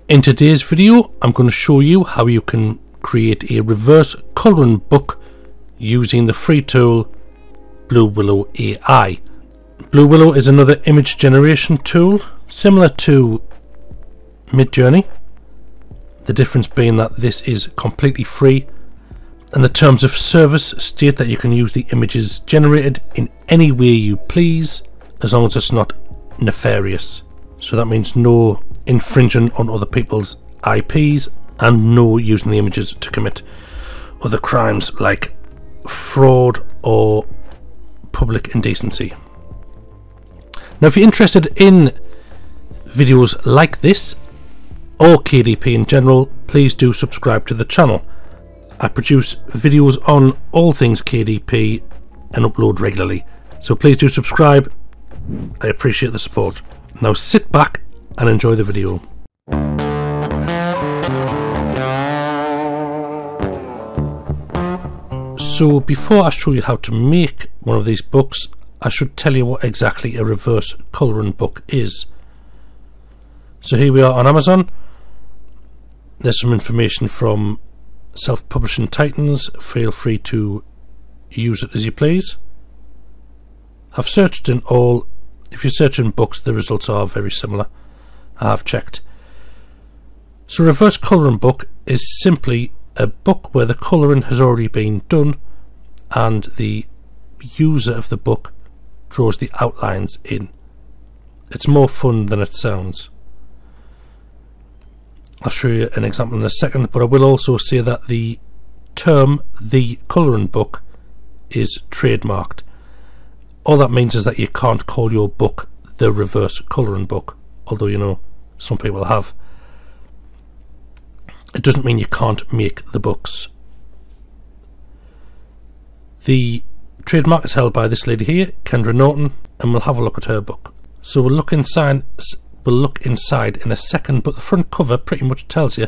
In today's video, I'm going to show you how you can create a reverse colouring book using the free tool Blue Willow AI. Blue Willow is another image generation tool similar to Midjourney. The difference being that this is completely free, and the terms of service state that you can use the images generated in any way you please, as long as it's not nefarious. So that means no infringing on other people's IPs and no using the images to commit other crimes like fraud or public indecency. Now, if you're interested in videos like this or KDP in general, please do subscribe to the channel. I produce videos on all things KDP and upload regularly, so please do subscribe. I appreciate the support. Now sit back and enjoy the video. So before I show you how to make one of these books, I should tell you what exactly a reverse colouring book is. So here we are on Amazon. There's some information from Self-Publishing Titans. Feel free to use it as you please. I've searched in all. If you search in books, the results are very similar. I have checked. So reverse colouring book is simply a book where the colouring has already been done and the user of the book draws the outlines in. It's more fun than it sounds. I'll show you an example in a second, but I will also say that the term "the colouring book" is trademarked. All that means is that you can't call your book the reverse colouring book, although you know some people have. It doesn't mean you can't make the books. The trademark is held by this lady here, Kendra Norton, and we'll have a look at her book. So we'll look inside in a second, but the front cover pretty much tells you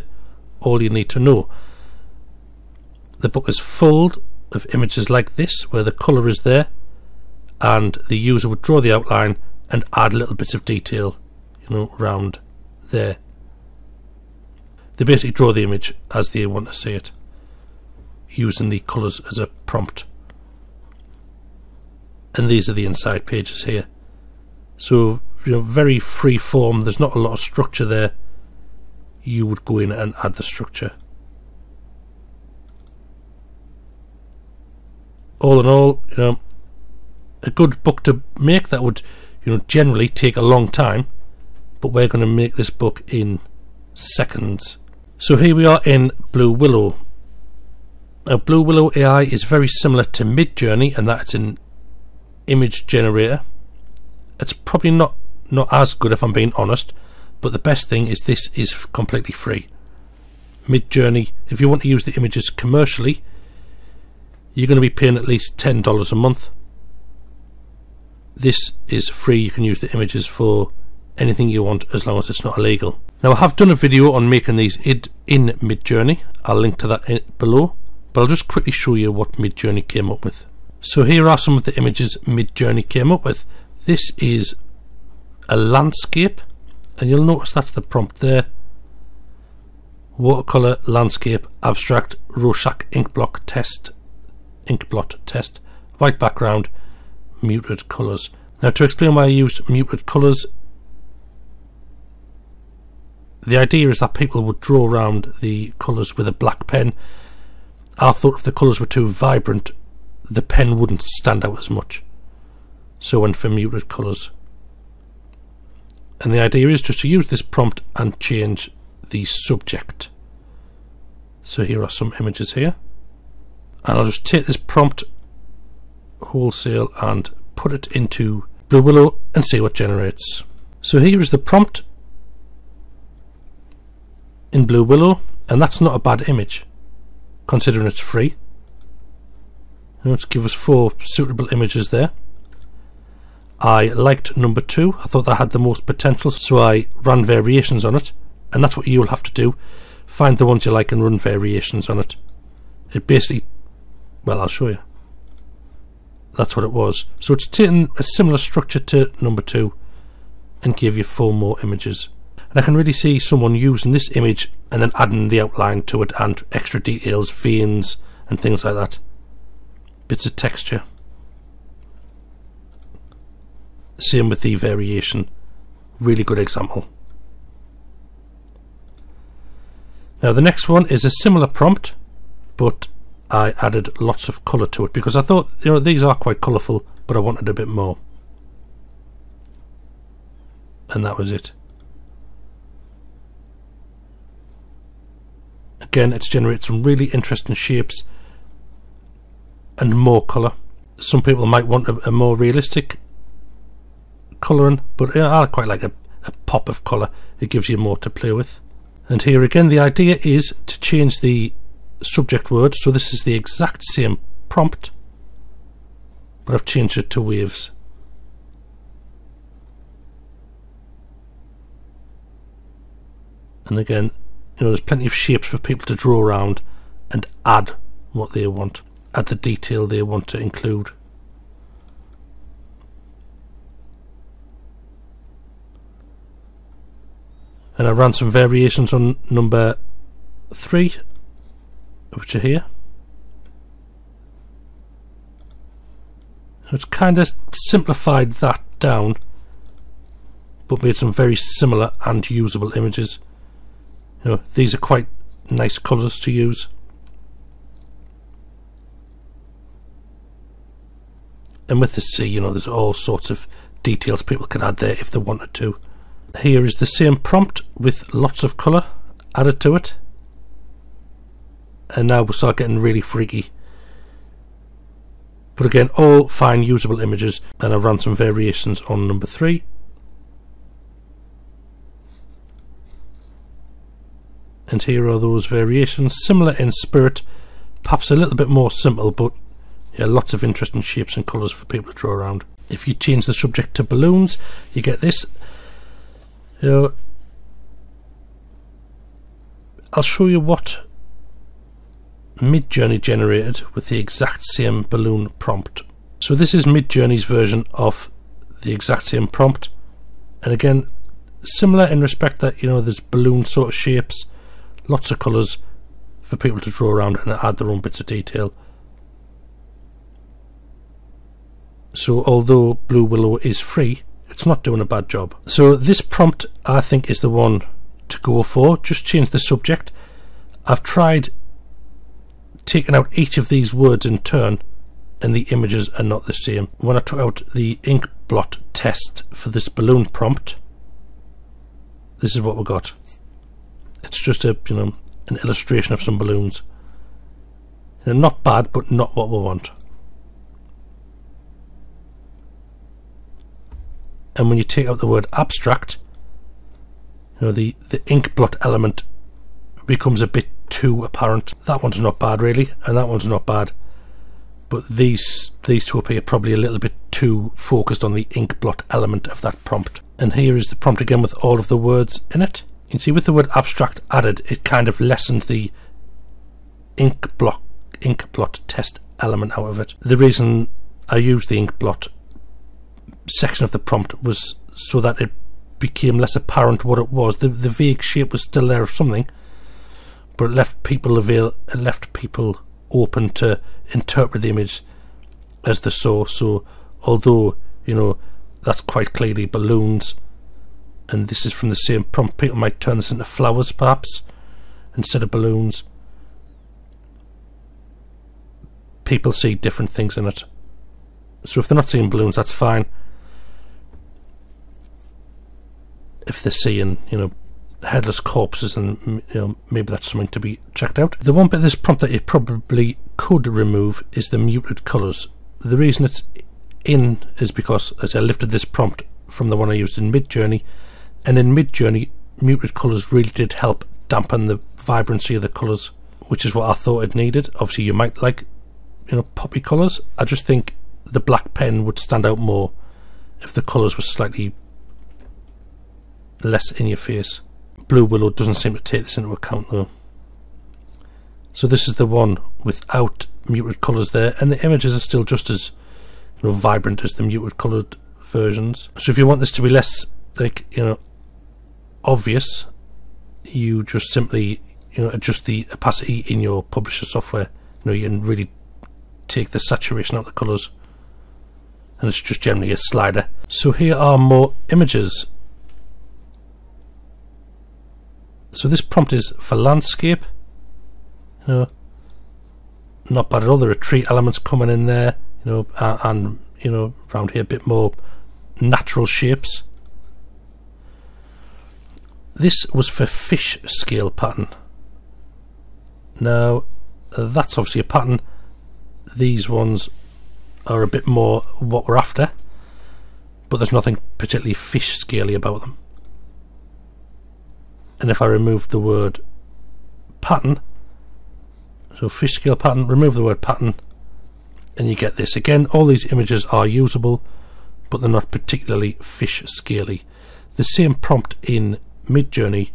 all you need to know. The book is full of images like this, where the colour is there, and the user would draw the outline and add little bits of detail, you know, around there. They basically draw the image as they want to see it, using the colours as a prompt. And these are the inside pages here. So, you know, very free form. There's not a lot of structure there. You would go in and add the structure. All in all, you know, a good book to make that would, you know, generally take a long time, but we're going to make this book in seconds. So here we are in Blue Willow. Now, Blue Willow AI is very similar to Midjourney, and that it's an image generator. It's probably not as good, if I'm being honest, but the best thing is this is completely free. Midjourney, if you want to use the images commercially, you're going to be paying at least $10 a month. This is free. You can use the images for anything you want as long as it's not illegal. Now, I have done a video on making these in Midjourney. I'll link to that below, but I'll just quickly show you what Midjourney came up with. So here are some of the images Midjourney came up with. This is a landscape, and you'll notice that's the prompt there. Watercolor landscape abstract Rorschach inkblot test, white background, muted colours. Now, to explain why I used muted colours, the idea is that people would draw around the colours with a black pen. I thought if the colours were too vibrant, the pen wouldn't stand out as much, so I went for muted colours. And the idea is just to use this prompt and change the subject. So here are some images here, and I'll just take this prompt wholesale and put it into Blue Willow and see what generates. So here is the prompt in Blue Willow, and that's not a bad image considering it's free. Let's give us 4 suitable images there. I liked number 2. I thought that had the most potential, so I ran variations on it, and that's what you'll have to do. Find the ones you like and run variations on it. It basically, well, I'll show you. That's what it was. So it's taken a similar structure to number 2 and gave you 4 more images. and I can really see someone using this image and then adding the outline to it and extra details, veins and things like that, bits of texture. Same with the variation, really good example. Now the next one is a similar prompt, but I added lots of colour to it because I thought, you know, these are quite colourful, but I wanted a bit more. And that was it. Again, it's generated some really interesting shapes and more colour. Some people might want a more realistic colouring, but you know, I quite like a pop of colour. It gives you more to play with. And here again, the idea is to change the subject word, so this is the exact same prompt, but I've changed it to waves. And again, you know, there's plenty of shapes for people to draw around and add what they want, add the detail they want to include. And I ran some variations on number 3, which are here. It's kind of simplified that down, but made some very similar and usable images. You know, these are quite nice colours to use. And with the sea, you know, there's all sorts of details people could add there if they wanted to. Here is the same prompt with lots of colour added to it. And now we'll start getting really freaky. But again, all fine usable images, and I've run some variations on number 3. And here are those variations, similar in spirit, perhaps a little bit more simple, but yeah, lots of interesting shapes and colours for people to draw around. If you change the subject to balloons, you get this. You know, I'll show you what Midjourney generated with the exact same balloon prompt. So this is Midjourney's version of the exact same prompt, and again, similar in respect that, you know, there's balloon sort of shapes, lots of colours for people to draw around and add their own bits of detail. So although Blue Willow is free, it's not doing a bad job. So this prompt, I think, is the one to go for. Just change the subject. I've tried taking out each of these words in turn, and the images are not the same. When I took out the ink blot test for this balloon prompt, this is what we got. It's just a, you know, an illustration of some balloons. You know, not bad, but not what we want. And when you take out the word abstract, you know, the ink blot element becomes a bit too apparent. That one's not bad really, and that one's not bad, but these two up here probably a little bit too focused on the ink blot element of that prompt. And here is the prompt again with all of the words in it. You can see with the word abstract added, it kind of lessens the ink blot test element out of it. The reason I used the ink blot section of the prompt was so that it became less apparent what it was. The vague shape was still there of something, but it left people open to interpret the image as they saw. So although, you know, that's quite clearly balloons, and this is from the same prompt, people might turn this into flowers perhaps instead of balloons. People see different things in it. So if they're not seeing balloons, that's fine. If they're seeing, you know, headless corpses, and, you know, maybe that's something to be checked out. The one bit of this prompt that you probably could remove is the muted colours. The reason it's in is because, as I lifted this prompt from the one I used in Midjourney, and in Midjourney muted colours really did help dampen the vibrancy of the colours, which is what I thought it needed. Obviously you might like, you know, poppy colours. I just think the black pen would stand out more if the colours were slightly less in your face. Blue Willow doesn't seem to take this into account though. So this is the one without muted colours there, and the images are still just as, you know, vibrant as the muted coloured versions. So if you want this to be less, like, you know, obvious, you just simply adjust the opacity in your publisher software. You can really take the saturation out of the colours, and it's just generally a slider. So here are more images. So this prompt is for landscape. Not bad at all. There are tree elements coming in there, and around here a bit more natural shapes. This was for fish scale pattern. Now that's obviously a pattern. These ones are a bit more what we're after, but there's nothing particularly fish scaly about them. And if I remove the word pattern, so fish scale pattern, remove the word pattern, and you get this. Again, all these images are usable, but they're not particularly fish scaly. The same prompt in Midjourney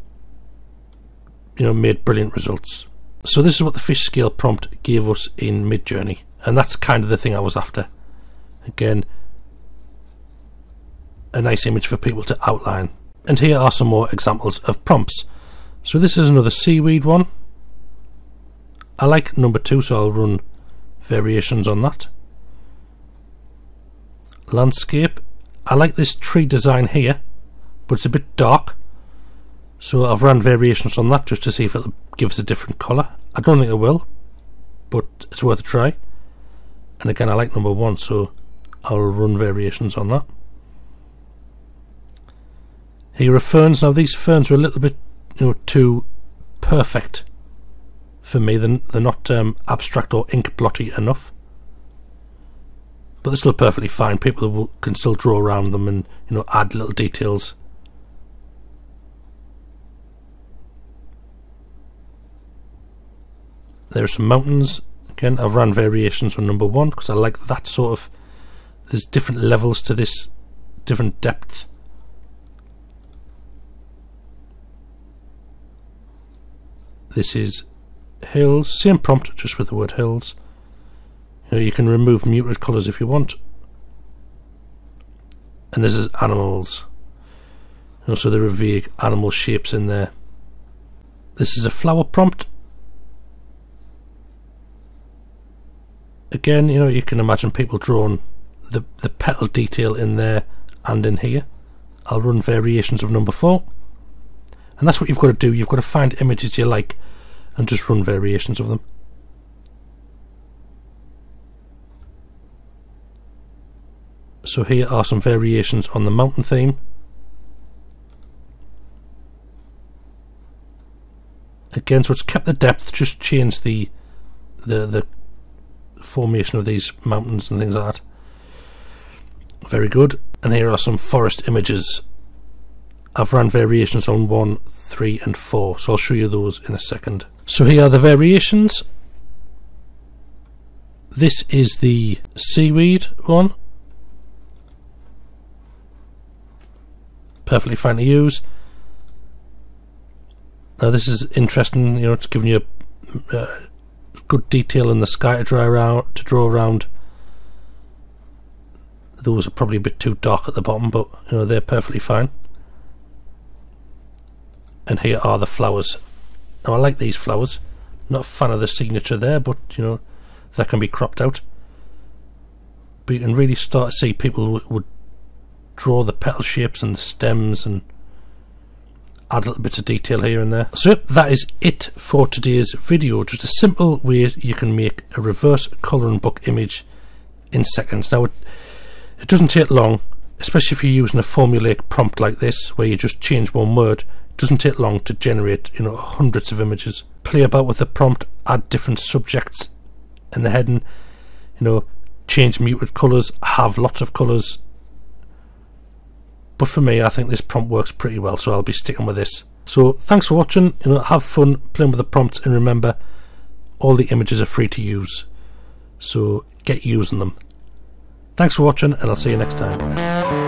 made brilliant results. So this is what the fish scale prompt gave us in Midjourney, and that's kind of the thing I was after. Again, a nice image for people to outline. And here are some more examples of prompts. So this is another seaweed one. I like number 2, so I'll run variations on that. Landscape. I like this tree design here, but it's a bit dark, so I've run variations on that just to see if it'll give us a different colour. I don't think it will, but it's worth a try. And again, I like number 1, so I'll run variations on that. Here are ferns. Now these ferns are a little bit too perfect for me. They're not abstract or ink blotty enough, but they're still perfectly fine. People can still draw around them and add little details. There are some mountains. Again, I've run variations on number 1 because I like that sort of, there's different levels to this, different depth. This is hills, same prompt, just with the word hills. You can remove muted colours if you want. And this is animals. So there are vague animal shapes in there. This is a flower prompt. Again, you can imagine people drawing the petal detail in there and in here. I'll run variations of number 4. And that's what you've got to do. You've got to find images you like and just run variations of them. So here are some variations on the mountain theme. Again, so it's kept the depth, just changed the formation of these mountains and things like that. Very good. And here are some forest images. I've run variations on 1, 3 and 4, so I'll show you those in a second. So here are the variations. This is the seaweed one. Perfectly fine to use. Now this is interesting, it's giving you a good detail in the sky to draw around. Those are probably a bit too dark at the bottom, but they're perfectly fine. And here are the flowers. Now I like these flowers. Not a fan of the signature there, but that can be cropped out. But you can really start to see people would draw the petal shapes and the stems and add little bits of detail here and there. So that is it for today's video. Just a simple way you can make a reverse colouring book image in seconds. Now it doesn't take long, especially if you're using a formulaic prompt like this where you just change one word. It doesn't take long to generate hundreds of images. Play about with the prompt, add different subjects in the heading, change muted colours, have lots of colours. But for me, I think this prompt works pretty well, so I'll be sticking with this. So thanks for watching. Have fun playing with the prompts, and remember, all the images are free to use, so get using them. Thanks for watching, and I'll see you next time.